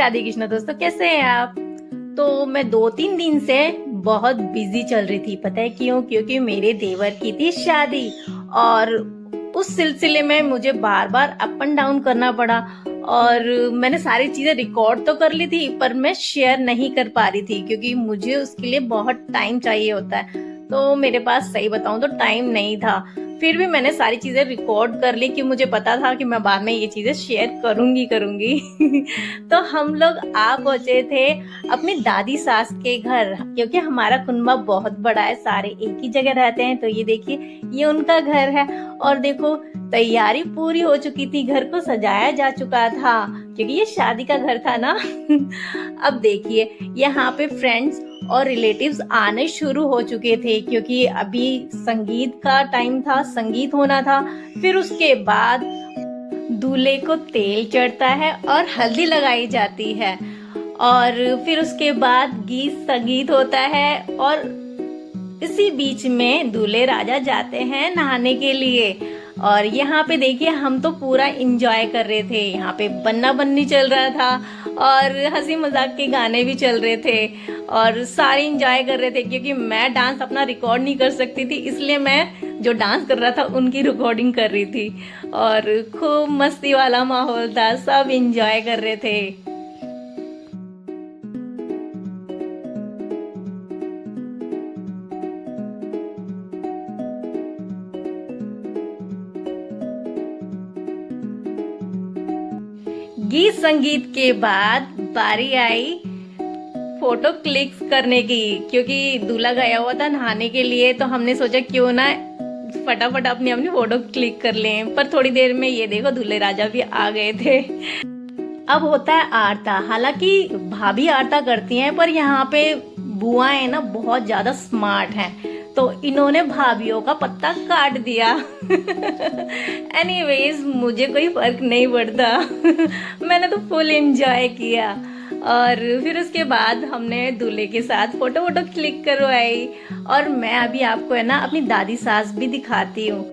शादी कृष्ण दोस्तों, कैसे हैं आप। तो मैं 2-3 दिन से बहुत बिजी चल रही थी। पता है क्यों? क्योंकि मेरे देवर की थी शादी और उस सिलसिले में मुझे बार बार अप एंड डाउन करना पड़ा। और मैंने सारी चीजें रिकॉर्ड तो कर ली थी पर मैं शेयर नहीं कर पा रही थी क्योंकि मुझे उसके लिए बहुत टाइम चाहिए होता है। तो मेरे पास सही बताऊं तो टाइम नहीं था। फिर भी मैंने सारी चीजें रिकॉर्ड कर ली कि मुझे पता था कि मैं बाद में ये चीजें शेयर करूंगी। तो हम लोग आ पहुंचे थे अपनी दादी सास के घर, क्योंकि हमारा कुनबा बहुत बड़ा है, सारे एक ही जगह रहते हैं। तो ये देखिए, ये उनका घर है। और देखो, तैयारी पूरी हो चुकी थी, घर को सजाया जा चुका था क्योंकि ये शादी का घर था ना। अब देखिए, यहाँ पे फ्रेंड्स और रिलेटिव्स आने शुरू हो चुके थे क्योंकि अभी संगीत का टाइम था, संगीत होना था। फिर उसके बाद दूल्हे को तेल चढ़ता है और हल्दी लगाई जाती है और फिर उसके बाद गीत संगीत होता है। और इसी बीच में दूल्हे राजा जाते हैं नहाने के लिए। और यहाँ पे देखिए, हम तो पूरा इंजॉय कर रहे थे। यहाँ पे बन्ना बन्नी चल रहा था और हंसी मजाक के गाने भी चल रहे थे और सारे इंजॉय कर रहे थे। क्योंकि मैं डांस अपना रिकॉर्ड नहीं कर सकती थी, इसलिए मैं जो डांस कर रहा था उनकी रिकॉर्डिंग कर रही थी। और खूब मस्ती वाला माहौल था, सब इंजॉय कर रहे थे। गीत संगीत के बाद बारी आई फोटो क्लिक करने की, क्योंकि दूल्हा गया हुआ था नहाने के लिए। तो हमने सोचा क्यों ना फटाफट अपनी अपनी फोटो क्लिक कर लें। पर थोड़ी देर में ये देखो, दूल्हे राजा भी आ गए थे। अब होता है आरता। हालांकि भाभी आरता करती हैं, पर यहाँ पे बुआएं ना बहुत ज्यादा स्मार्ट हैं, तो इन्होंने भाभीियों का पत्ता काट दिया। एनीवेज, मुझे कोई फर्क नहीं पड़ता। मैंने तो फुल एंजॉय किया। और फिर उसके बाद हमने दूल्हे के साथ फोटो वोटो क्लिक करवाई। और मैं अभी आपको है ना अपनी दादी सास भी दिखाती हूँ।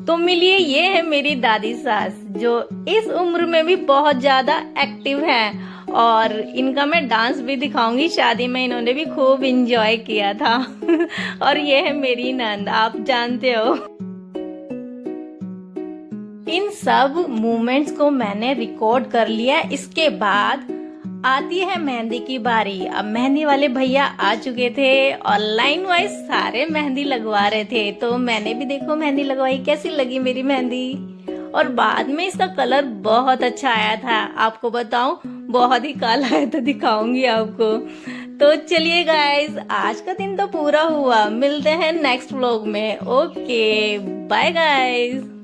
तो मिलिए, ये है मेरी दादी सास, जो इस उम्र में भी बहुत ज्यादा एक्टिव है। और इनका मैं डांस भी दिखाऊंगी, शादी में इन्होंने भी खूब इंजॉय किया था। और ये है मेरी नंद, आप जानते हो। इन सब मोमेंट्स को मैंने रिकॉर्ड कर लिया। इसके बाद आती है मेहंदी की बारी। अब मेहंदी वाले भैया आ चुके थे और लाइन वाइज सारे मेहंदी लगवा रहे थे। तो मैंने भी देखो मेहंदी लगवाई। कैसी लगी मेरी मेहंदी? और बाद में इसका कलर बहुत अच्छा आया था। आपको बताऊं, बहुत ही काला है, तो दिखाऊंगी आपको। तो चलिए गाइस, आज का दिन तो पूरा हुआ। मिलते हैं नेक्स्ट व्लॉग में। Okay, bye guys.